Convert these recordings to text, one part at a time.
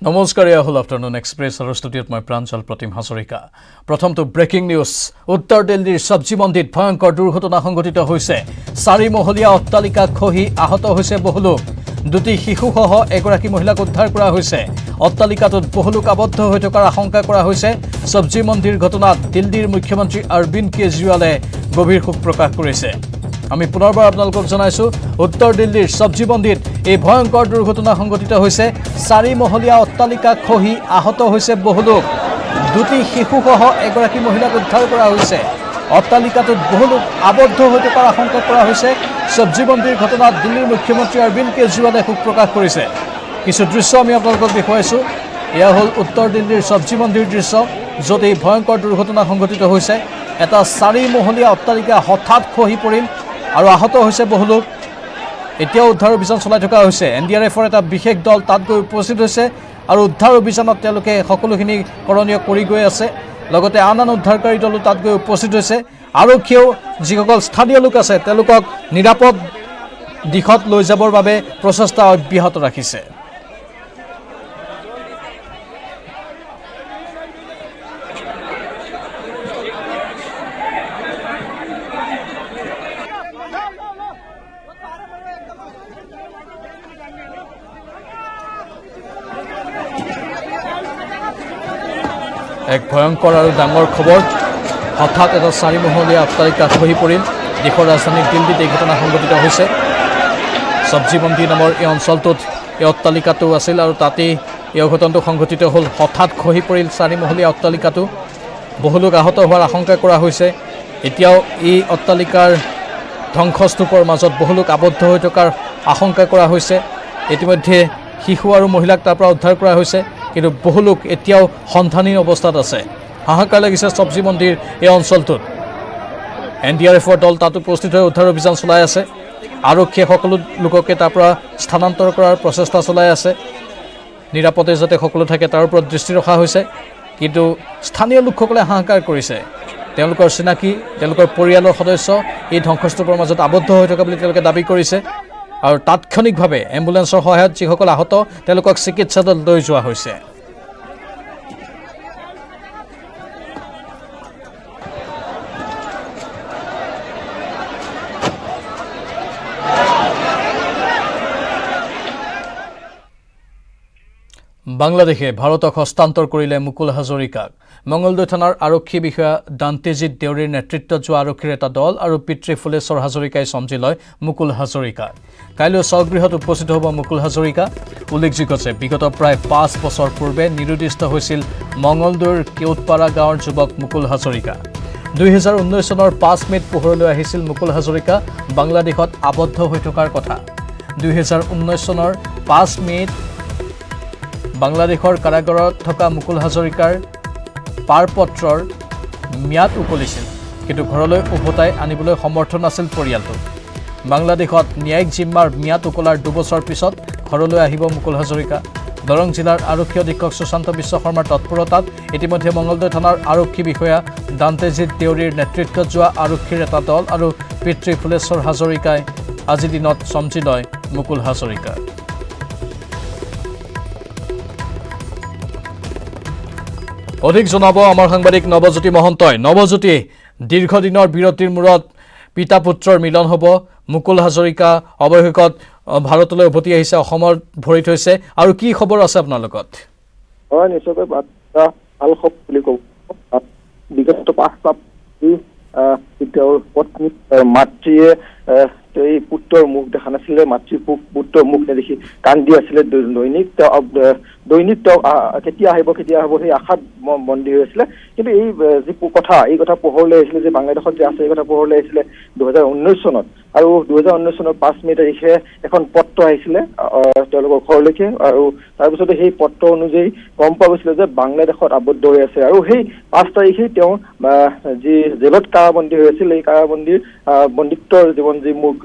নমস্কাৰ হল afternoon express আৰু ষ্টুডিঅ'ত মই প্ৰাঞ্জল প্ৰতিম হাজৰিকা প্ৰথমটো ব্ৰেকিং নিউজ উত্তৰ দিল্লীৰ সবজি মন্দিত ভয়ংকৰ দুৰ্ঘটনা সংঘটিত হৈছে 4 মহলীয়া অট্টালিকা খহি আহত হৈছে বহু লোক দুটি শিশুসহ এগৰাকী মহিলাক উদ্ধাৰ কৰা হৈছে অট্টালিকাটোত বহু লোক আবদ্ধ হৈ থকাৰ আশংকা কৰা হৈছে সবজি মন্দিৰ ঘটনাত দিল্লীৰ মুখ্যমন্ত্ৰী অৰবিন্দ কেজৰিৱালে গভীৰ শোক প্ৰকাশ কৰিছে আমি পুনৰবাৰ আপোনালোকক জনাইছো উত্তৰ দিল্লীৰ সবজি মন্দিত এই ভয়ংকৰ দুৰ্ঘটনা সংঘটিত হৈছে 4 মহলীয়া অট্টালিকা খহি আহত হৈছে বহু লোক দুটি শিশুসহ এগৰাকী মহিলাক উদ্ধাৰ কৰা হৈছে অট্টালিকাটোত বহু লোক আবদ্ধ হৈ থকাৰ আশংকা কৰা হৈছে সবজি মন্দিৰ ঘটনাত দিল্লীৰ মুখ্যমন্ত্ৰী অৰবিন্দ কেজৰিৱালে শোক প্ৰকাশ কৰিছে কিছু দৃশ্য আমি আপোনালোকক দেখুৱাইছো এয়া হল উত্তৰ দিল্লীৰ সবজি মন্দিৰ দৃশ্য য'ত এই ভয়ংকৰ দুৰ্ঘটনা সংঘটিত হৈছে এটা 4 মহলীয়া অট্টালিকা হঠাৎ খহি পৰিল আৰু আহত হৈছে বহু লোক এতিয়া উদ্ধাৰ অভিযান চলাই থকা হৈছে এনডিআৰএফৰ এটা বিশেষ দল তাত গৈ উপস্থিত হৈছে আৰু উদ্ধাৰ অভিযানত তেওঁলোকে সকলোখিনি কৰণীয় কৰি গৈ আছে লগতে আন উদ্ধাৰকাৰী দলো তাত গৈ উপস্থিত হৈছে আৰক্ষীয়েও যিসকল স্থানীয় লোক আছে তেওঁলোকক নিৰাপদ দিশত লৈ যাবৰ বাবে প্ৰচেষ্টা অব্যাহত ৰাখিছে এক ভয়ংকৰ আৰু ডাঙৰ খবৰ হঠাৎ এটা 4 মহলীয়া অট্টালিকা খহি পৰিল দেশৰ ৰাজধানী দিল্লীত এই ঘটনা সংঘটিত হৈছে সবজি মন্দিৰ নামৰ এই অঞ্চলটোত এই অট্টালিকাটো আছিল আৰু তাতেই এই ঘটনাটো সংঘটিত হ'ল হঠাৎ খহি পৰিল 4 মহলীয়া অট্টালিকাটো বহু লোক আহত হোৱাৰ আশংকা কৰা হৈছে এতিয়াও এই অট্টালিকাৰ ধ্বংসস্তূপৰ মাজত বহু লোক আবদ্ধ হৈ থকাৰ আশংকা কৰা হৈছে ইতিমধ্যে শিশু আৰু মহিলাক তাৰ পৰা উদ্ধাৰ কৰা হৈছে কিন্তু বহু লোক এতিয়াও সন্ধানহীন অৱস্থাত আছে হাহাকাৰ লাগিছে সবজি মন্দিৰ এই অঞ্চলটোত এনডিআৰএফৰ দল তাত উপস্থিত হৈ উদ্ধাৰ অভিযান চলাই আছে আৰক্ষীয়ে সকলো লোককে তাৰ পৰা স্থানান্তৰ কৰাৰ প্ৰচেষ্টা চলাই আছে নিৰাপদে যাতে সকলো থাকে তাৰ ওপৰত দৃষ্টি ৰখা হৈছে কিন্তু স্থানীয় লোকসকলে হাহাকাৰ কৰিছে তেওঁলোকৰ চিনাকি তেওঁলোকৰ পৰিয়ালৰ সদস্য এই ধ্বংসস্তূপৰ মাজত আবদ্ধ হৈ থকা বুলি তেওঁলোকে দাবী কৰিছে আৰু তাৎক্ষণিকভাৱে এম্বুলেন্সৰ সহায়ত যিসকল আহত তেওঁলোকক চিকিৎসালয়লৈ লৈ যোৱা হৈছে বাংলাদেশে ভাৰতক হস্তান্তৰ কৰিলে মুকুল হাজৰিকাক মঙ্গলদৈ থানাৰ আৰক্ষী বিষয়া দান্তেজিৎ দেউৰীৰ নেতৃত্বত যোৱা আৰক্ষীৰ এটা দল আৰু পিতৃ ফুলেশ্বৰ হাজৰিকাই সমজি লয় মুকুল হাজৰিকাক কাইলৈ স্বগৃহত উপস্থিত হ'ব মুকুল হাজৰিকা উল্লেখযোগ্য যে বিগত প্ৰায় 5 বছৰ পূৰ্বে নিৰুদ্দিষ্ট হৈছিল মঙ্গলদৈৰ কেউটপাৰা গাঁৱৰ যুৱক মুকুল হাজৰিকা 2019 চনৰ 5 মেত পোহৰলৈ আহিছিল মুকুল হাজৰিকা বাংলাদেশত আবদ্ধ হৈ থকাৰ কথা 2019 চনৰ 5 মেত বাংলাদেশৰ কাৰাগাৰত থকা মুকুল হাজৰিকাৰ পাৰপত্ৰৰ ম্যাদ উকলিছিল কিন্তু ঘৰলৈ উভতাই আনিবলৈ সমৰ্থ নাছিল পৰিয়ালটো বাংলাদেশত ন্যায়িক জিম্মাৰ ম্যাদ উকলাৰ 2 বছৰ পিছত ঘৰলৈ আহিব মুকুল হাজৰিকা দৰং জিলাৰ আৰক্ষী অধীক্ষক সুশান্ত বিশ্ব শৰ্মাৰ তৎপৰতাত ইতিমধ্যে মঙ্গলদৈ থানাৰ আৰক্ষী বিষয়া দান্তেজিৎ দেউৰীৰ নেতৃত্বত যোৱা আৰক্ষীৰ এটা দল আৰু পিতৃ ফুলেশ্বৰ হাজৰিকাই আজি দিনত সমজি লয় মুকুল হাজৰিকা অধিক জনাব আমাৰ সাংবাদিক নৱজ্যোতি মহন্তই নৱজ্যোতি দীৰ্ঘদিনৰ বিৰতিৰ মূৰত পিতা পুত্ৰৰ মিলন হ'ব মুকুল হাজৰিকা অৱশেষত ভাৰতলৈ উভতি আহিছে অসমত ভৰি থৈছে আৰু কি খবৰ আছে আপোনাৰ লগত হয় নিশ্চয়কৈ ভাল খবৰ বুলি ক'ব বিগত 5 তেওঁৰ পত্নী মাতৃয়ে এই পুত্ৰৰ মুখ দেখা নাছিলে মাতৃ পুত্ৰৰ মুখ নেদেখি কান্দি আছিলে দৈনিক কেতিয়া আহিব সেই আশাত বন্দী হৈ আছিলে কিন্তু এই কথা পোহৰলৈ আহিছিলে যে বাংলাদেশত যে আছে এই কথা পোহৰলৈ আহিছিলে 2019 চনত আৰু 2019 চনৰ 5 মে তাৰিখে এখন পত্ৰ আহিছিলে তেওঁলোকৰ ঘৰলৈকে আৰু তাৰপিছতে সেই পত্ৰ অনুযায়ী গম পোৱা গৈছিলে যে বাংলাদেশত আবদ্ধ হৈ আছে আৰু সেই 5 তাৰিখে তেওঁ যি জেলত কাৰাবন্দী হৈ আছিল এই কাৰাবন্দীৰ বন্দীত্বৰ জীৱন যি মুখ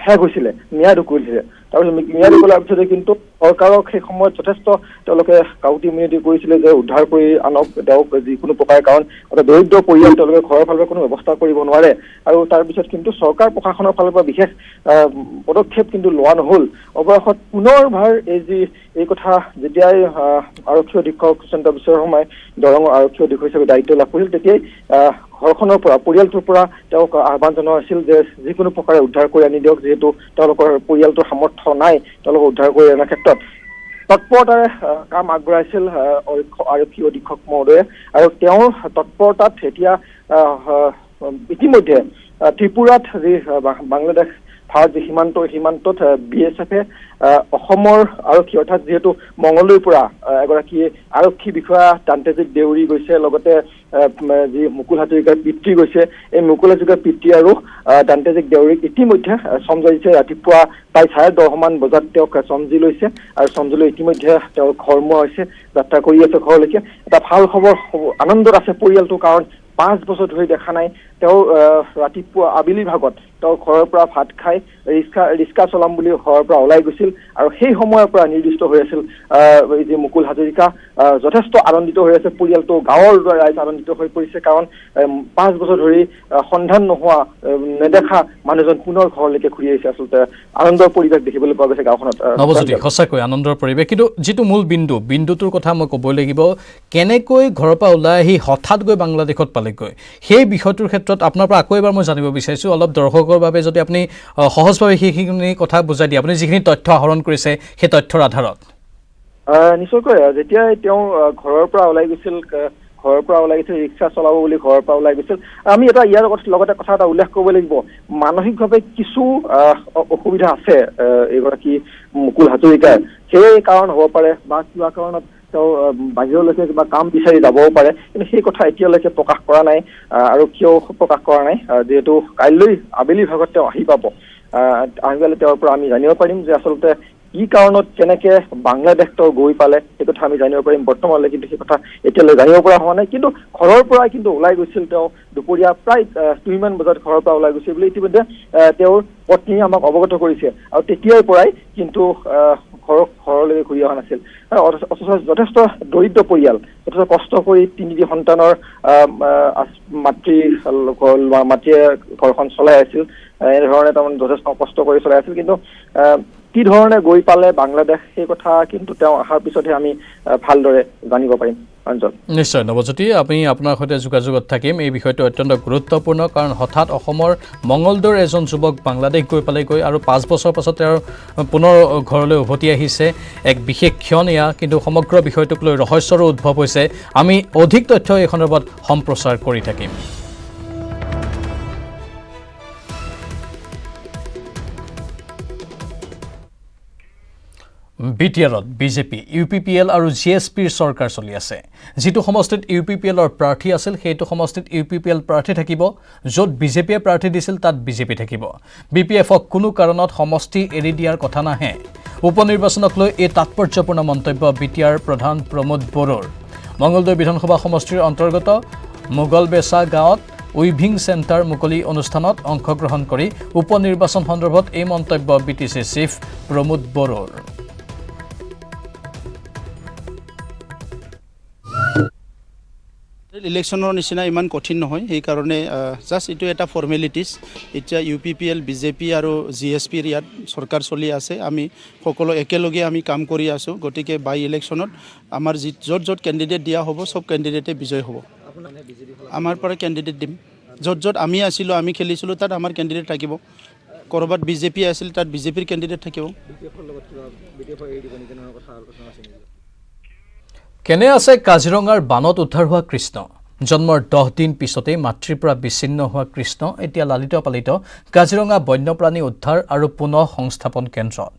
শেষ হৈছিলে ম্যাদ উকলিছিলে তাৰপিছত ম্যাদী গলাৰ পিছতে কিন্তু চৰকাৰক সেই সময়ত যথেষ্ট তেওঁলোকে কাউটি মিনতি কৰিছিলে যে উদ্ধাৰ কৰি আনক তেওঁক যিকোনো প্ৰকাৰে, কাৰণ এটা দৰিদ্ৰ পৰিয়াল, তেওঁলোকে ঘৰৰ ফালৰ পৰা কোনো ব্যৱস্থা কৰিব নোৱাৰে। আৰু তাৰপিছত কিন্তু চৰকাৰ প্ৰশাসনৰ ফালৰ পৰা বিশেষ পদক্ষেপ কিন্তু লোৱা নহ'ল। অৱশেষত পুনৰবাৰ এই কথা যেতিয়াই আৰক্ষী অধীক্ষক সুশান্ত বিশ্ব শৰ্মাই দৰং আৰক্ষী অধীক্ষক হিচাপে দায়িত্ব লাভ কৰিছিল, তেতিয়াই ঘৰখনৰ পৰা, পৰিয়ালটোৰ পৰা তেওঁক আহ্বান জনোৱা হৈছিল যে যিকোনো প্ৰকাৰে উদ্ধাৰ কৰি আনি দিয়ক, যিহেতু তেওঁলোকৰ পৰিয়ালটোৰ সামৰ্থ্য নাই তেওঁলোকক উদ্ধাৰ কৰি অনাৰ ক্ষেত্ৰত। তৎপৰতাৰে কাম আগবঢ়াইছিল আৰক্ষী অধীক্ষক মহোদয়ে, আৰু তেওঁৰ তৎপৰতাত এতিয়া ইতিমধ্যে ত্ৰিপুৰাত যি বাংলাদেশ ভাৰত যি সীমান্তত BSF-এ অসমৰ আৰক্ষী, অৰ্থাৎ যিহেতু মঙলদৈৰ পৰা এগৰাকী আৰক্ষী বিষয়া দান্তেজিৎ দেউৰী গৈছে, লগতে যি মুকুল হাজৰিকাৰ পিতৃ গৈছে, এই মুকুল হাজৰিকাৰ পিতৃ আৰু দান্তেজিৎ দেউৰীক ইতিমধ্যে চমজাইছে। ৰাতিপুৱা প্ৰায় 10:30 বজাত তেওঁক চমজি লৈছে, আৰু চমজি লৈ ইতিমধ্যে তেওঁ ঘৰমুৱা হৈছে, যাত্ৰা কৰি আছে ঘৰলৈকে। এটা ভাল খবৰ, আনন্দত আছে পৰিয়ালটো, কাৰণ 5 বছৰ ধৰি দেখা নাই। তেওঁ ৰাতিপুৱা আবেলি ভাগত তেওঁ ঘৰৰ পৰা ভাত খাই ৰিক্সা চলাম বুলি ঘৰৰ পৰা ওলাই গৈছিল, আৰু সেই সময়ৰ পৰা নিৰ্দিষ্ট হৈ আছিল যি মুকুল হাজৰিকা। যথেষ্ট আনন্দিত হৈ আছে পৰিয়ালটো, গাঁৱৰ ৰাইজ আনন্দিত হৈ পৰিছে, কাৰণ 5 বছৰ ধৰি সন্ধান নোহোৱা, নেদেখা মানুহজন পুনৰ ঘৰলৈকে ঘূৰি আহিছে। আচলতে আনন্দৰ পৰিৱেশ দেখিবলৈ পোৱা গৈছে গাঁওখনত। নৱজ্যোতি, সঁচাকৈ আনন্দৰ পৰিৱেশ। কিন্তু যিটো মূল বিন্দুটোৰ কথা মই ক'বই লাগিব, কেনেকৈ ঘৰৰ পৰা ওলাই আহি হঠাৎ গৈ বাংলাদেশত পালেগৈ, সেই বিষয়টোৰ ক্ষেত্ৰত আপোনাৰ পৰা আকৌ এবাৰ মই জানিব বিচাৰিছোঁ, অলপ দৰ্শকৰ বাবে যদি আপুনি সহজভাৱে সেইখিনি কথা বুজাই দিয়ে, আপুনি যিখিনি তথ্য আহৰণ কৰিছে সেই তথ্যৰ আধাৰত। নিশ্চয়কৈ, যেতিয়াই তেওঁ ঘৰৰ পৰা ওলাই গৈছিল, ৰিক্সা চলাব বুলি ঘৰৰ পৰা ওলাই গৈছিল, আমি ইয়াৰ লগতে কথা এটা উল্লেখ কৰিব লাগিব, মানসিকভাৱে কিছু অসুবিধা আছে এইগৰাকী মুকুল হাজৰিকাৰ। সেই কাৰণ হ'ব পাৰে, বা কিবা কাৰণত তেওঁ বাহিৰলৈকে কিবা কাম বিচাৰি যাবও পাৰে, কিন্তু সেই কথা এতিয়ালৈকে প্ৰকাশ কৰা নাই। আৰু কিয় প্ৰকাশ কৰা নাই, যিহেতু কাইলৈ আবেলি ভাগত তেওঁ আহি পাব, আহি পালে তেওঁৰ পৰা আমি জানিব পাৰিম যে আচলতে কি কাৰণত কেনেকে বাংলাদেশ তেওঁ গৈ পালে, সেই কথা আমি জানিব পাৰিম। বৰ্তমানলৈ কিন্তু সেই কথা এতিয়ালৈ জানিব পৰা হোৱা নাই, কিন্তু ঘৰৰ পৰা কিন্তু ওলাই গৈছিল তেওঁ দুপৰীয়া প্ৰায় 2মান বজাত ঘৰৰ পৰা ওলাই গৈছিল বুলি ইতিমধ্যে তেওঁৰ পত্নীয়ে আমাক অৱগত কৰিছে, আৰু তেতিয়াৰ পৰাই কিন্তু ঘৰলৈকে ঘূৰি অহা নাছিল। অথচ যথেষ্ট দৰিদ্ৰ পৰিয়াল, যথেষ্ট কষ্ট কৰি 3টি সন্তানৰ মাতৃয়ে ঘৰখন চলাই আছিল, এনেধৰণে তাৰমানে যথেষ্ট কষ্ট কৰি চলাই আছিল। কিন্তু কি ধৰণে গৈ পালে বাংলাদেশ, সেই কথা কিন্তু তেওঁ অহাৰ পিছতহে আমি ভালদৰে জানিব পাৰিম। নিশ্চয় নৱজ্যোতি, আমি আপোনাৰ সৈতে যোগাযোগত থাকিম। এই বিষয়টো অত্যন্ত গুৰুত্বপূৰ্ণ, কাৰণ হঠাৎ অসমৰ মঙলদৈৰ এজন যুৱক বাংলাদেশ গৈ পালেগৈ, আৰু 5 বছৰ পাছত তেওঁৰ পুনৰ ঘৰলৈ উভতি আহিছে। এক বিশেষ ক্ষণ এয়া, কিন্তু সমগ্ৰ বিষয়টোক লৈ ৰহস্যৰো উদ্ভৱ হৈছে। আমি অধিক তথ্য এই সন্দৰ্ভত সম্প্ৰচাৰ কৰি থাকিম। BTR-ত বিজেপি, UPPL আৰু GSPৰ চৰকাৰ চলি আছে। যিটো সমষ্টিত UPPLৰ প্ৰাৰ্থী আছিল, সেইটো সমষ্টিত UPPL প্ৰাৰ্থী থাকিব, য'ত বিজেপিয়ে প্ৰাৰ্থী দিছিল তাত বিজেপি থাকিব। BPF-ক কোনো কাৰণত সমষ্টি এৰি দিয়াৰ কথা নাহে। উপনিৰ্বাচনক লৈ এই তাৎপৰ্যপূৰ্ণ মন্তব্য BTR প্ৰধান প্ৰমোদ বড়োৰ। মঙলদৈ বিধানসভা সমষ্টিৰ অন্তৰ্গত মোগলবেচা গাঁৱত উইভিং চেণ্টাৰ মুকলি অনুষ্ঠানত অংশগ্ৰহণ কৰি উপনিৰ্বাচন সন্দৰ্ভত এই মন্তব্য BTC চিফ প্ৰমোদ বড়োৰ। ইলেকশ্যনৰ নিচিনা ইমান কঠিন নহয়, সেইকাৰণে জাষ্ট এইটো এটা ফৰ্মেলিটিছ। এতিয়া UPPL, BJP আৰু GSPৰ ইয়াত চৰকাৰ চলি আছে, আমি সকলো একেলগে আমি কাম কৰি আছোঁ। গতিকে বাই ইলেকশ্যনত আমাৰ য'ত কেণ্ডিডেট দিয়া হ'ব, চব কেণ্ডিডেটে বিজয় হ'ব। আমাৰ পৰা কেণ্ডিডেট দিম, য'ত আমি আছিলোঁ, আমি খেলিছিলোঁ, তাত আমাৰ কেণ্ডিডেট থাকিব। ক'ৰবাত BJP আছিল, তাত BJPৰ কেণ্ডিডেট থাকিব। কেনে আছে কাজিৰঙাৰ বানত উদ্ধাৰ হোৱা কৃষ্ণ? জন্মৰ 10 দিন পিছতেই মাতৃৰ পৰা বিচ্ছিন্ন হোৱা কৃষ্ণ এতিয়া লালিত পালিত কাজিৰঙা বন্যপ্ৰাণী উদ্ধাৰ আৰু পুনঃ সংস্থাপন কেন্দ্ৰত।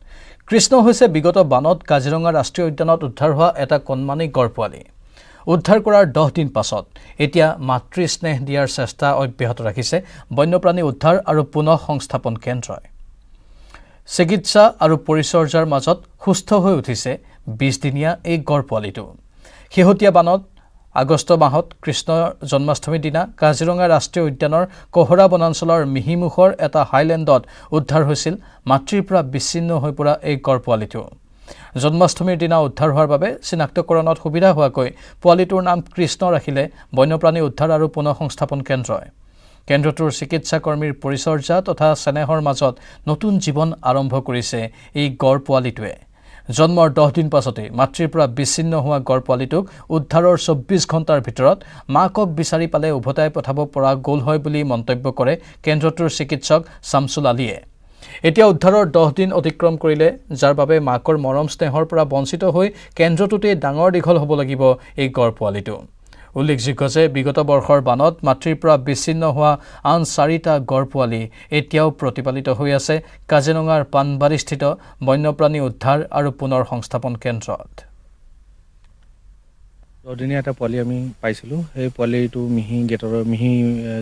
কৃষ্ণ হৈছে বিগত বানত কাজিৰঙা ৰাষ্ট্ৰীয় উদ্যানত উদ্ধাৰ হোৱা এটা কণমানি গড় পোৱালি। উদ্ধাৰ কৰাৰ 10 দিন পাছত এতিয়া মাতৃ স্নেহ দিয়াৰ চেষ্টা অব্যাহত ৰাখিছে বন্যপ্ৰাণী উদ্ধাৰ আৰু পুনঃ সংস্থাপন কেন্দ্ৰই। চিকিৎসা আৰু পৰিচৰ্যাৰ মাজত সুস্থ হৈ উঠিছে 20 দিনীয়া এই গড় পোৱালিটো। শেহতীয়া বানত আগষ্ট মাহত কৃষ্ণৰ জন্মাষ্টমীৰ দিনা কাজিৰঙা ৰাষ্ট্ৰীয় উদ্যানৰ কোহৰা বনাঞ্চলৰ মিহিমুখৰ এটা হাইলেণ্ডত উদ্ধাৰ হৈছিল মাতৃৰ পৰা বিচ্ছিন্ন হৈ পৰা এই গড় পোৱালিটো। জন্মাষ্টমীৰ দিনা উদ্ধাৰ হোৱাৰ বাবে চিনাক্তকৰণত সুবিধা হোৱাকৈ পোৱালিটোৰ নাম কৃষ্ণ ৰাখিলে বন্যপ্ৰাণী উদ্ধাৰ আৰু পুনঃ সংস্থাপন কেন্দ্ৰই। কেন্দ্ৰটোৰ চিকিৎসা কৰ্মীৰ পৰিচৰ্যা তথা চেনেহৰ মাজত নতুন জীৱন আৰম্ভ কৰিছে এই গড় পোৱালিটোৱে। জন্মৰ 10 দিন পাছতে মাতৃৰ পৰা বিচ্ছিন্ন হোৱা গড় পোৱালিটোক উদ্ধাৰৰ 24 ঘণ্টাৰ ভিতৰত মাকক বিচাৰি পালে উভতাই পঠাব পৰা গ'ল হয় বুলি মন্তব্য কৰে কেন্দ্ৰটোৰ চিকিৎসক শামছুল আলীয়ে। এতিয়া উদ্ধাৰৰ 10 দিন অতিক্ৰম কৰিলে, যাৰ বাবে মাকৰ মৰম স্নেহৰ পৰা বঞ্চিত হৈ কেন্দ্ৰটোতে ডাঙৰ দীঘল হ'ব লাগিব এই গড় পোৱালিটো। উল্লেখযোগ্য যে বিগত বৰ্ষৰ বানত মাতৃৰ পৰা বিচ্ছিন্ন হোৱা আন 4টা গড় পোৱালি এতিয়াও প্ৰতিপালিত হৈ আছে কাজিৰঙাৰ পানবাৰীস্থিত বন্যপ্ৰাণী উদ্ধাৰ আৰু পুনৰ সংস্থাপন কেন্দ্ৰত। 10 দিনীয়া এটা পোৱালি আমি পাইছিলোঁ। সেই পোৱালিটো মিহি গেটৰ মিহি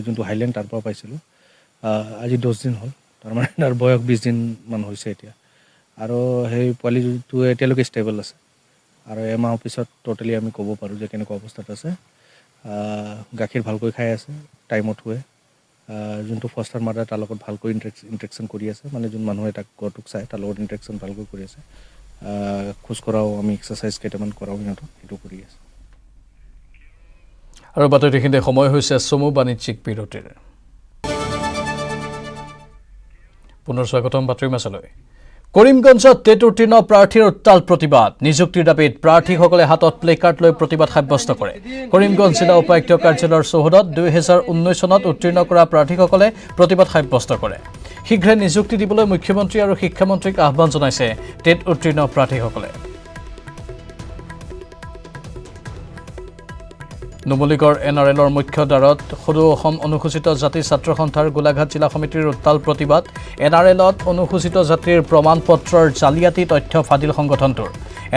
যোনটো হাইলেণ্ড তাৰ পৰা পাইছিলোঁ। আজি 10 দিন হ'ল, তাৰমানে তাৰ বয়স 20 দিনমান হৈছে এতিয়া। আৰু সেই পোৱালিটো এতিয়ালৈকে ষ্টেবল আছে আৰু এমাহৰ পিছত টোটেলি আমি ক'ব পাৰোঁ যে কেনেকুৱা অৱস্থাত আছে। গাখীৰ ভালকৈ খাই আছে, টাইমত শুৱে। যোনটো ফষ্টাৰ মাদাৰ তাৰ লগত ভালকৈ ইণ্টাৰেকশ্যন কৰি আছে, মানে যোন মানুহে তাক গড়টোক চায় তাৰ লগত ইণ্টাৰেকশ্যন ভালকৈ কৰি আছে। খোজ কঢ়াও, আমি এক্সাৰচাইজ কেইটামান কৰাওঁ সিহঁতক, সেইটো কৰি আছে। আৰু বাতৰিখিনিতে সময় হৈছে চমু বাণিজ্যিক বিৰতিৰ। পুনৰ স্বাগতম বাতৰি মাছলৈ। কৰিমগঞ্জত টেট উত্তীৰ্ণ প্ৰাৰ্থীৰ উত্তাল প্ৰতিবাদ। নিযুক্তিৰ দাবীত প্ৰাৰ্থীসকলে হাতত প্লেকাৰ্ড লৈ প্ৰতিবাদ সাব্যস্ত কৰে। কৰিমগঞ্জ জিলা উপায়ুক্ত কাৰ্যালয়ৰ চৌহদত 2019 চনত উত্তীৰ্ণ কৰা প্ৰাৰ্থীসকলে প্ৰতিবাদ সাব্যস্ত কৰে। শীঘ্ৰে নিযুক্তি দিবলৈ মুখ্যমন্ত্ৰী আৰু শিক্ষামন্ত্ৰীক আহ্বান জনাইছে টেট উত্তীৰ্ণ প্ৰাৰ্থীসকলে। নুমলীগড় NRLৰ মুখ্য দ্বাৰত সদৌ অসম অনুসূচিত জাতি ছাত্ৰ সন্থাৰ গোলাঘাট জিলা সমিতিৰ উত্তাল প্ৰতিবাদ। NRLত অনুসূচিত জাতিৰ প্ৰমাণ পত্ৰৰ জালিয়াতি তথ্য ফাদিল সংগঠনটোৰ।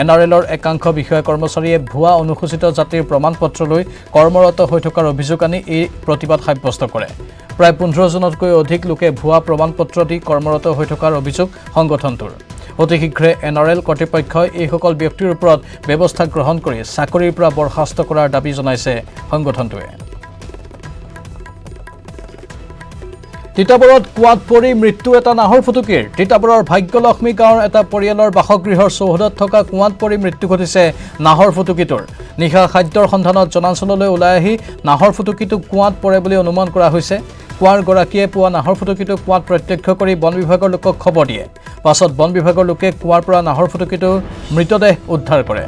NRLৰ একাংশ বিষয়া কৰ্মচাৰীয়ে ভুৱা অনুসূচিত জাতিৰ প্ৰমাণ পত্ৰ লৈ কৰ্মৰত হৈ থকাৰ অভিযোগ আনি এই প্ৰতিবাদ সাব্যস্ত কৰে। প্ৰায় 15 জনতকৈ অধিক লোকে ভুৱা প্ৰমাণ পত্ৰ দি কৰ্মৰত হৈ থকাৰ অভিযোগ সংগঠনটোৰ। অতি শীঘ্ৰে NRL কৰ্তৃপক্ষই এইসকল ব্যক্তিৰ ওপৰত ব্যৱস্থা গ্ৰহণ কৰি চাকৰিৰ পৰা বৰ্খাস্ত কৰাৰ দাবী জনাইছে সংগঠনটোৱে। তিতাবৰত কুঁৱাত পৰি মৃত্যু এটা নাহৰ ফুটুকীৰ। তিতাবৰৰ ভাগ্যলক্ষ্মী গাঁৱৰ এটা পৰিয়ালৰ বাসগৃহৰ চৌহদত থকা কুঁৱাত পৰি মৃত্যু ঘটিছে নাহৰ ফুটুকীটোৰ। নিশা খাদ্যৰ সন্ধানত জনাঞ্চললৈ ওলাই আহি নাহৰ ফুটুকীটো কুঁৱাত পৰে বুলি অনুমান কৰা হৈছে। কুঁৱাৰ গৰাকীয়ে পোৱা নাহৰ ফুটুকীটো কুঁৱাত প্ৰত্যক্ষ কৰি বন বিভাগৰ লোকক খবৰ দিয়ে। পাছত বন বিভাগৰ লোকে কুঁৱাৰ পৰা নাহৰ ফুটুকীটোৰ মৃতদেহ উদ্ধাৰ কৰে।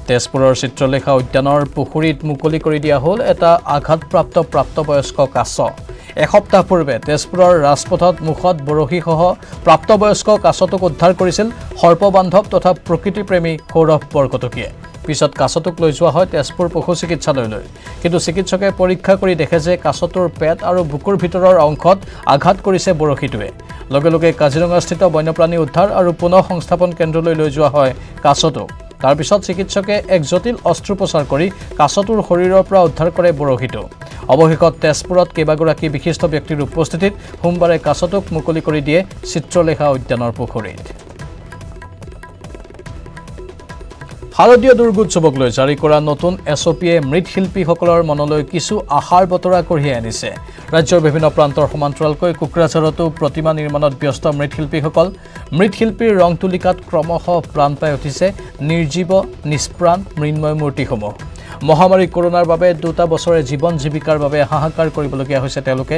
তেজপুৰৰ চিত্ৰলেখা উদ্যানৰ পুখুৰীত মুকলি কৰি দিয়া হ'ল এটা আঘাতপ্ৰাপ্ত প্ৰাপ্তবয়স্ক কাছ। এসপ্তাহ পূৰ্বে তেজপুৰৰ ৰাজপথত মুখত বৰশীসহ প্ৰাপ্তবয়স্ক কাছটোক উদ্ধাৰ কৰিছিল সৰ্পবান্ধৱ তথা প্ৰকৃতিপ্ৰেমী সৌৰভ বৰকটকীয়ে। পিছত কাছটোক লৈ যোৱা হয় তেজপুৰ পশু চিকিৎসালয়লৈ, কিন্তু চিকিৎসকে পৰীক্ষা কৰি দেখে যে কাছটোৰ পেট আৰু বুকুৰ ভিতৰৰ অংশত আঘাত কৰিছে বৰশীটোৱে। লগে লগে কাজিৰঙাস্থিত বন্যপ্ৰাণী উদ্ধাৰ আৰু পুনঃ সংস্থাপন কেন্দ্ৰলৈ লৈ যোৱা হয় কাছটোক। তাৰ পিছত চিকিৎসকে এক জটিল অস্ত্ৰোপচাৰ কৰি কাছটোৰ শৰীৰৰ পৰা উদ্ধাৰ কৰে বৰশীটো। অৱশেষত তেজপুৰত কেইবাগৰাকী বিশিষ্ট ব্যক্তিৰ উপস্থিতিত সোমবাৰে কাছটোক মুকলি কৰি দিয়ে চিত্ৰলেখা উদ্যানৰ পুখুৰীত। শাৰদীয় দুৰ্গোৎসৱক লৈ জাৰি কৰা নতুন SOPয়ে মৃৎশিল্পীসকলৰ মনলৈ কিছু আশাৰ বতৰা কঢ়িয়াই আনিছে। ৰাজ্যৰ বিভিন্ন প্ৰান্তৰ সমান্তৰালকৈ কোকৰাঝাৰতো প্ৰতিমা নিৰ্মাণত ব্যস্ত মৃৎশিল্পীসকল। মৃৎশিল্পীৰ ৰং তুলিকাত ক্ৰমশঃ প্ৰাণ পাই উঠিছে নিৰ্জীৱ নিষ্প্ৰাণ মৃন্ময় মূৰ্তিসমূহ। মহামাৰী কৰোনাৰ বাবে 2টা বছৰে জীৱন জীৱিকাৰ বাবে হাহাকাৰ কৰিবলগীয়া হৈছে তেওঁলোকে।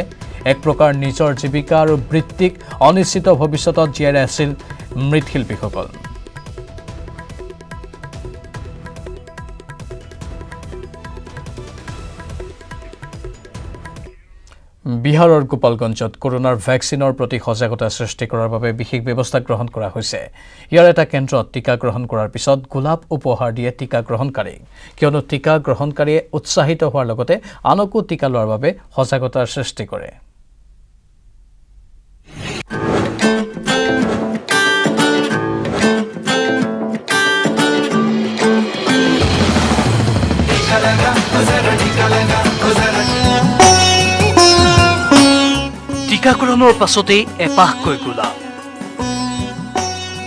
এক প্ৰকাৰ নিজৰ জীৱিকা আৰু বৃত্তিক অনিশ্চিত ভৱিষ্যতত জীয়াই ৰাখিছিল মৃৎশিল্পীসকল। বিহাৰৰ গোপালগঞ্জত কৰোনাৰ ভেকচিনৰ প্ৰতি সজাগতা সৃষ্টি কৰাৰ বাবে বিশেষ ব্যৱস্থা গ্ৰহণ কৰা হৈছে। ইয়াৰ এটা কেন্দ্ৰত টিকা গ্ৰহণ কৰাৰ পিছত গোলাপ উপহাৰ দিয়ে টিকা গ্ৰহণকাৰীক, কিয়নো টিকা গ্ৰহণকাৰীয়ে উৎসাহিত হোৱাৰ লগতে আনকো টিকা লোৱাৰ বাবে সজাগতাৰ সৃষ্টি কৰে। টিকাকৰণৰ পাছতেই এপাহকৈ গোলাপ।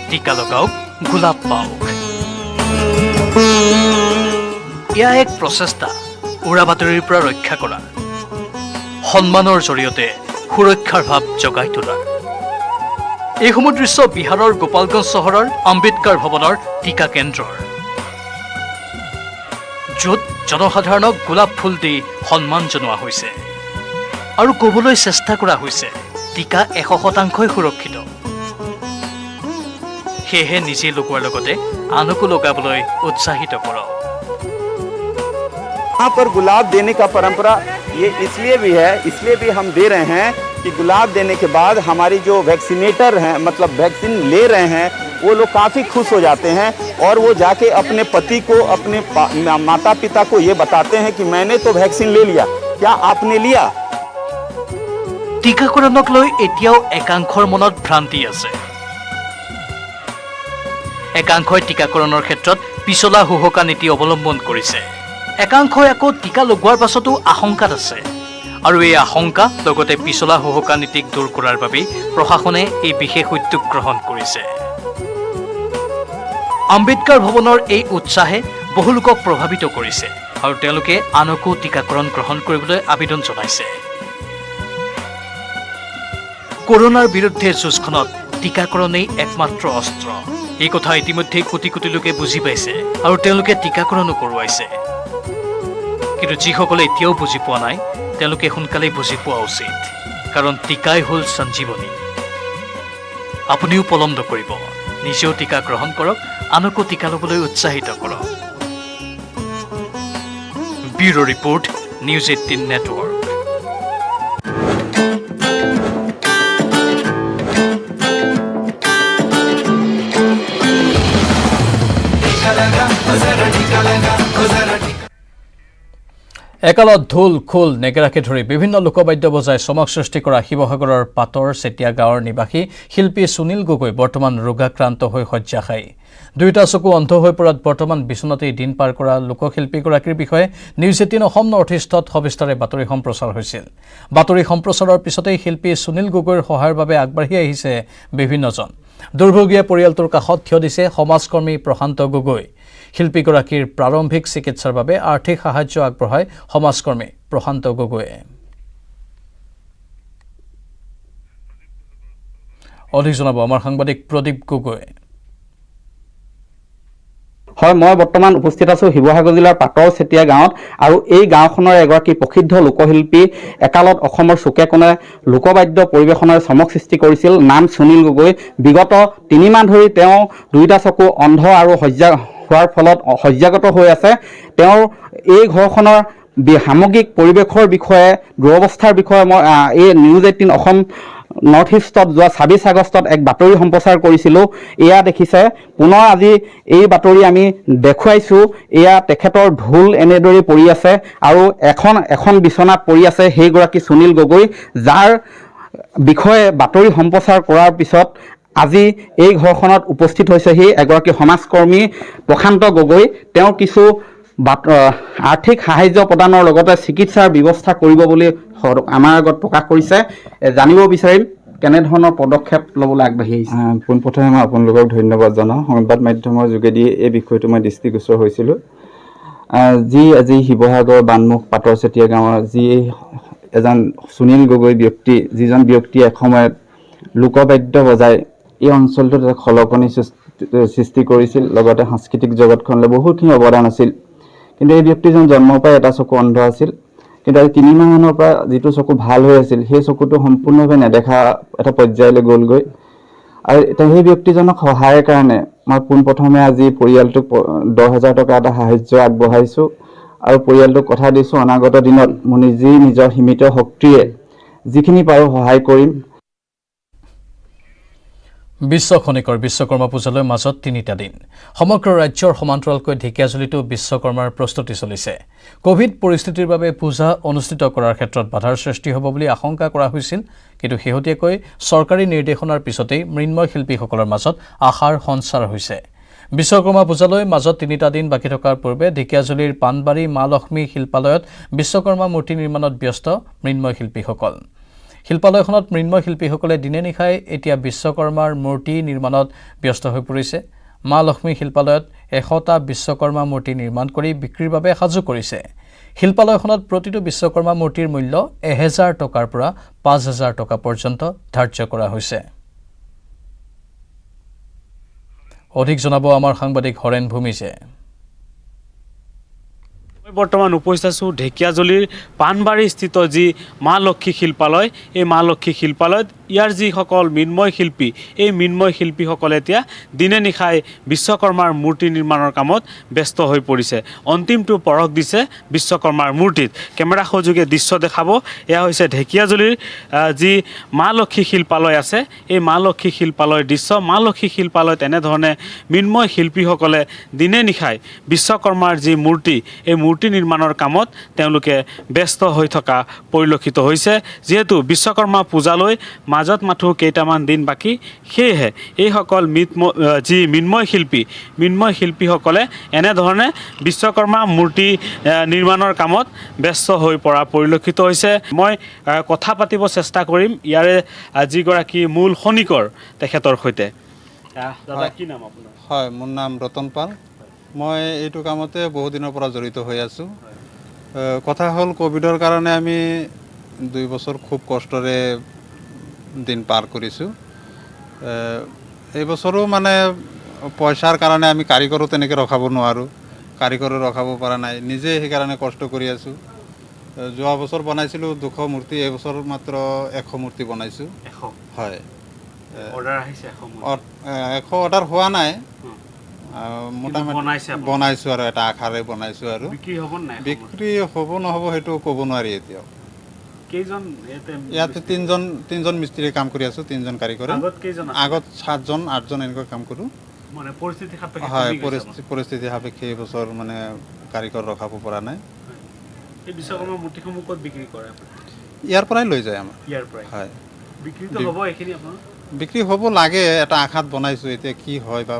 টিকা লগাওক, গোলাপ পাওক। এয়া এক প্ৰচেষ্টা উৰা বাতৰিৰ পৰা ৰক্ষা কৰাৰ, সন্মানৰ জৰিয়তে সুৰক্ষাৰ ভাৱ জগাই তোলাৰ। এইসমূহ দৃশ্য বিহাৰৰ গোপালগঞ্জ চহৰৰ আম্বেদকাৰ ভৱনৰ টিকা কেন্দ্ৰৰ, য'ত জনসাধাৰণক গোলাপ ফুল দি সন্মান জনোৱা হৈছে আৰু ক'বলৈ চেষ্টা কৰা হৈছে টিকা 100% সুৰক্ষিত। সেয়েহে নিজে লগোৱাৰ লগতে আনকো লগাবলৈ উৎসাহিত কৰক। यहाँ पर गुलाब देने का परंपरा ये इसलिए भी है, इसलिए भी हम दे रहे हैं कि गुलाब देने के बाद हमारी जो वैक्सीनेटर हैं, मतलब वैक्सीन ले रहे हैं, वो लोग काफ़ी खुश हो जाते हैं और वो जाके अपने पति को, अपने माता पिता को ये बताते हैं कि मैंने तो वैक्सीन ले लिया, क्या आपने लिया? টিকাকৰণক লৈ এতিয়াও একাংশৰ মনত ভ্ৰান্তি আছে। একাংশই টিকাকৰণৰ ক্ষেত্ৰত পিছলা হুহকা নীতি অৱলম্বন কৰিছে। একাংশই আকৌ টিকা লগোৱাৰ পাছতো আশংকাত আছে আৰু এই আশংকা লগতে পিছলা হুহকা নীতিক দূৰ কৰাৰ বাবেই প্ৰশাসনে এই বিশেষ উদ্যোগ গ্ৰহণ কৰিছে। আম্বেদকাৰ ভৱনৰ এই উৎসাহে বহু লোকক প্ৰভাৱিত কৰিছে আৰু তেওঁলোকে আনকো টিকাকৰণ গ্ৰহণ কৰিবলৈ আবেদন জনাইছে। কৰোনাৰ বিৰুদ্ধে যুঁজখনত টিকাকৰণেই একমাত্ৰ অস্ত্ৰ। এই কথা ইতিমধ্যে কোটি কোটি লোকে বুজি পাইছে আৰু তেওঁলোকে টিকাকৰণো কৰোৱাইছে। কিন্তু যিসকলে এতিয়াও বুজি পোৱা নাই তেওঁলোকে সোনকালেই বুজি পোৱা উচিত, কাৰণ টিকাই হ'ল সঞ্জীৱনী। আপুনিও পলম নকৰিব, নিজেও টিকা গ্ৰহণ কৰক, আনকো টিকা ল'বলৈ উৎসাহিত কৰক। Bureau report, news 18 network. একালত ঢোল খোল নেগেৰাকে ধৰি বিভিন্ন লোকবাদ্য বজাই চমক সৃষ্টি কৰা শিৱসাগৰৰ পাতৰ চেতিয়া গাঁৱৰ নিবাসী শিল্পী সুনীল গগৈ বৰ্তমান ৰোগাক্ৰান্ত হৈ শয্যাশায়ী। দুয়োটা চকু অন্ধ হৈ পৰাত বৰ্তমান বিচনাতেই দিন পাৰ কৰা লোকশিল্পীগৰাকীৰ বিষয়ে নিউজ 18 অসম নৰ্থ ইষ্টত সবিস্তাৰে বাতৰি সম্প্ৰচাৰ হৈছিল। বাতৰি সম্প্ৰচাৰৰ পিছতেই শিল্পী সুনীল গগৈৰ সহায়ৰ বাবে আগবাঢ়ি আহিছে বিভিন্নজন। দুৰ্ভগীয়া পৰিয়ালটোৰ কাষত থিয় দিছে সমাজকৰ্মী প্ৰশান্ত গগৈ। শিল্পীগৰাকীৰ প্ৰাৰম্ভিক চিকিৎসাৰ বাবে আৰ্থিক সাহায্য আগবঢ়ায় সমাজকৰ্মী প্ৰশান্ত গগৈয়ে। অধিক জনাব আমাৰ সাংবাদিক প্ৰদীপ গগৈ। হয়, মই বৰ্তমান উপস্থিত আছোঁ শিৱসাগৰ জিলাৰ পাতৰ চেতিয়া গাঁৱত আৰু এই গাঁওখনৰ এগৰাকী প্ৰসিদ্ধ লোকশিল্পী, একালত অসমৰ চুকে কোণে লোকবাদ্য পৰিৱেশনৰ চমক সৃষ্টি কৰিছিল, নাম সুনীল গগৈ। বিগত 3 মাহ ধৰি তেওঁ দুয়োটা চকু অন্ধ আৰু শয্যা হোৱাৰ ফলত শয্যাগত হৈ আছে। তেওঁৰ এই ঘৰখনৰ সামগ্ৰিক পৰিৱেশৰ বিষয়ে, দুৰৱস্থাৰ বিষয়ে মই এই নিউজ 18 অসম নৰ্থ ইষ্টত যোৱা 26 আগষ্টত এক বাতৰি সম্প্ৰচাৰ কৰিছিলোঁ। এয়া দেখিছে, পুনৰ আজি এই বাতৰি আমি দেখুৱাইছোঁ। এয়া তেখেতৰ ঢোল এনেদৰে পৰি আছে আৰু এখন বিচনাত পৰি আছে সেইগৰাকী সুনীল গগৈ, যাৰ বিষয়ে বাতৰি সম্প্ৰচাৰ কৰাৰ পিছত আজি এই ঘৰখনত উপস্থিত হৈছেহি এগৰাকী সমাজকৰ্মী প্ৰশান্ত গগৈ। তেওঁ কিছু আৰ্থিক সাহায্য প্ৰদানৰ লগতে চিকিৎসাৰ ব্যৱস্থা কৰিব বুলি আমাৰ আগত প্ৰকাশ কৰিছে। জানিব বিচাৰিম কেনেধৰণৰ পদক্ষেপ ল'বলৈ আগবাঢ়ি আহিছে। পোনপ্ৰথমে মই আপোনালোকক ধন্যবাদ জনাওঁ। সংবাদ মাধ্যমৰ যোগেদি এই বিষয়টো মই দৃষ্টিগোচৰ হৈছিলোঁ। যি আজি শিৱসাগৰ বানমুখ পাতৰ চেতিয়া গাঁৱৰ যি এজন সুনীল গগৈ ব্যক্তি, যিজন ব্যক্তিয়ে এসময়ত লোকবাদ্য বজাই এই অঞ্চলটোত এক খলকনি সৃষ্টি কৰিছিল, লগতে সাংস্কৃতিক জগতখনলৈ বহুতখিনি অৱদান আছিল। কিন্তু এই ব্যক্তিজন জন্মৰ পৰাই এটা চকু অন্ধ আছিল, কিন্তু আজি 3 মাহমানৰ পৰা যিটো চকু ভাল হৈ আছিল সেই চকুটো সম্পূৰ্ণভাৱে নেদেখা এটা পৰ্যায়লৈ গ'লগৈ। আৰু সেই ব্যক্তিজনক সহায়ৰ কাৰণে মই পোনপ্ৰথমে আজি পৰিয়ালটোক 10,000 টকা এটা সাহায্য আগবঢ়াইছোঁ আৰু পৰিয়ালটোক কথা দিছোঁ অনাগত দিনত মই নিজৰ সীমিত শক্তিৰে যিখিনি পাৰোঁ সহায় কৰিম। বিশ্ব খনিকৰ বিশ্বকৰ্মা পূজালৈ মাজত 3টা দিন। সমগ্ৰ ৰাজ্যৰ সমান্তৰালকৈ ঢেকিয়াজুলিতো বিশ্বকৰ্মাৰ প্ৰস্তুতি চলিছে। কোভিড পৰিস্থিতিৰ বাবে পূজা অনুষ্ঠিত কৰাৰ ক্ষেত্ৰত বাধাৰ সৃষ্টি হ'ব বুলি আশংকা কৰা হৈছিল, কিন্তু শেহতীয়াকৈ চৰকাৰী নিৰ্দেশনাৰ পিছতেই মৃন্ময় শিল্পীসকলৰ মাজত আশাৰ সঞ্চাৰ হৈছে। বিশ্বকৰ্মা পূজালৈ মাজত 3টা দিন বাকী থকাৰ পূৰ্বে ঢেকিয়াজুলিৰ পাণবাৰী মা লক্ষ্মী শিল্পালয়ত বিশ্বকৰ্মা মূৰ্তি নিৰ্মাণত ব্যস্ত মৃন্ময় শিল্পীসকল। শিল্পালয়খনত মৃন্ময় শিল্পীসকলে দিনে নিশাই এতিয়া বিশ্বকৰ্মাৰ মূৰ্তি নিৰ্মাণত ব্যস্ত হৈ পৰিছে। মা লক্ষ্মী শিল্পালয়ত 100টা বিশ্বকৰ্মা মূৰ্তি নিৰ্মাণ কৰি বিক্ৰীৰ বাবে সাজু কৰিছে। শিল্পালয়খনত প্ৰতিটো বিশ্বকৰ্মা মূৰ্তিৰ মূল্য 1000 টকাৰ পৰা 5000 টকা পৰ্যন্ত ধাৰ্য কৰা হৈছে। অধিক জনাব আমাৰ সাংবাদিক হৰেণ ভূমিজে। বৰ্তমান উপস্থিত আছোঁ ঢেকিয়াজুলিৰ পাণবাৰী স্থিত যি মা লক্ষ্মী শিল্পালয়, এই মা লক্ষ্মী শিল্পালয়ত ইয়াৰ যিসকল মৃন্ময় শিল্পী, এই মৃন্ময় শিল্পীসকলে এতিয়া দিনে নিশাই বিশ্বকৰ্মাৰ মূৰ্তি নিৰ্মাণৰ কামত ব্যস্ত হৈ পৰিছে। অন্তিমটো পৰশ দিছে বিশ্বকৰ্মাৰ মূৰ্তিত। কেমেৰা সহযোগে দৃশ্য দেখাব। এয়া হৈছে ঢেকিয়াজুলিৰ যি মা লক্ষ্মী শিল্পালয় আছে, এই মা লক্ষ্মী শিল্পালয়ৰ দৃশ্য। মা লক্ষ্মী শিল্পালয়ত এনেধৰণে মৃন্ময় শিল্পীসকলে দিনে নিশাই বিশ্বকৰ্মাৰ যি মূৰ্তি, এই মূৰ্তি নিৰ্মাণৰ কামত তেওঁলোকে ব্যস্ত হৈ থকা পৰিলক্ষিত হৈছে। যিহেতু বিশ্বকৰ্মা পূজালৈ মাজত মাথো কেইটামান দিন বাকী, সেয়েহে এইসকল যি মৃন্ময় শিল্পীসকলে এনেধৰণে বিশ্বকৰ্মা মূৰ্তি নিৰ্মাণৰ কামত ব্যস্ত হৈ পৰা পৰিলক্ষিত হৈছে। মই কথা পাতিব চেষ্টা কৰিম ইয়াৰে যিগৰাকী মূল খনিকৰ তেখেতৰ সৈতে। দাদা, কি নাম আপোনাৰ? হয়, মোৰ নাম ৰতন পাল। মই এইটো কামতে বহু দিনৰ পৰা জড়িত হৈ আছোঁ। কথা হ'ল ক'ভিডৰ কাৰণে আমি 2 বছৰ খুব কষ্টৰে দিন পাৰ কৰিছোঁ। এই বছৰো মানে পইচাৰ কাৰণে আমি কাৰিকৰো তেনেকৈ ৰখাব নোৱাৰোঁ, কাৰিকৰো ৰখাব পৰা নাই, নিজে সেইকাৰণে কষ্ট কৰি আছোঁ। যোৱা বছৰ বনাইছিলোঁ 200 মূৰ্তি, এই বছৰ মাত্ৰ 100 মূৰ্তি বনাইছোঁ। হয়, 100 অৰ্ডাৰ হোৱা নাই, মোটামুটি বনাইছোঁ আৰু এটা আশাৰে বনাইছোঁ। আৰু বিক্ৰী হ'ব নহ'ব সেইটো ক'ব নোৱাৰি এতিয়াও। ইয়াতে তিনজন মিস্ত্ৰীয়ে কাম কৰি আছোঁ, 3জন কাৰিকৰে। আগত 7জন 8জন এনেকৈ কাম কৰোঁ। হয়, পৰিস্থিতি সাপেক্ষে এইবছৰ মানে কাৰিকৰ ৰখাব পৰা নাই। ইয়াৰ পৰাই লৈ যায় আমাৰ। হয়, বিক্ৰী হ'ব লাগে, এটা আশাত বনাইছোঁ। এতিয়া কি হয় বা,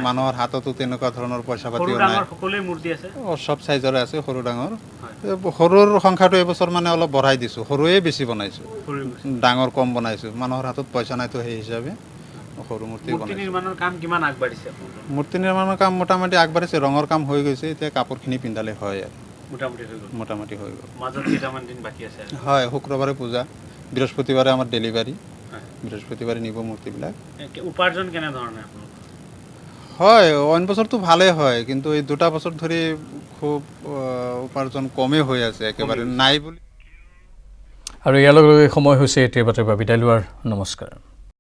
মানুহৰ হাততো তেনেকুৱা ধৰণৰ পইচা পাতিও নাই। চব চাইজৰে আছে, সৰু ডাঙৰ। সৰুৰ সংখ্যাটো এইবছৰ মানে অলপ বঢ়াই দিছোঁ, সৰুৱে বেছি বনাইছোঁ, ডাঙৰ কম বনাইছোঁ। মানুহৰ হাতত পইচা নাইতো, সেই হিচাপে সৰু মূৰ্তি বনাইছোঁ। মূৰ্তি নিৰ্মাণৰ কাম মোটামুটি আগবাঢ়িছে, ৰঙৰ কাম হৈ গৈছে, এতিয়া কাপোৰখিনি পিন্ধালে হয় আৰু মোটামুটি হৈ গ'ল। হয়, শুক্ৰবাৰে পূজা, বৃহস্পতিবাৰে আমাৰ ডেলিভাৰী, বৃহস্পতিবাৰে নিব মূৰ্তিবিলাক। উপাৰ্জন কেনেধৰণে? হয়, অইন বছৰটো ভালেই হয়, কিন্তু এই 2টা বছৰ ধৰি খুব উপাৰ্জন কমেই হৈ আছে, একেবাৰে নাই বুলি। আৰু ইয়াৰ লগে লগে সময় হৈছে এতিয়াৰ পৰা বিদায় লোৱাৰ। নমস্কাৰ।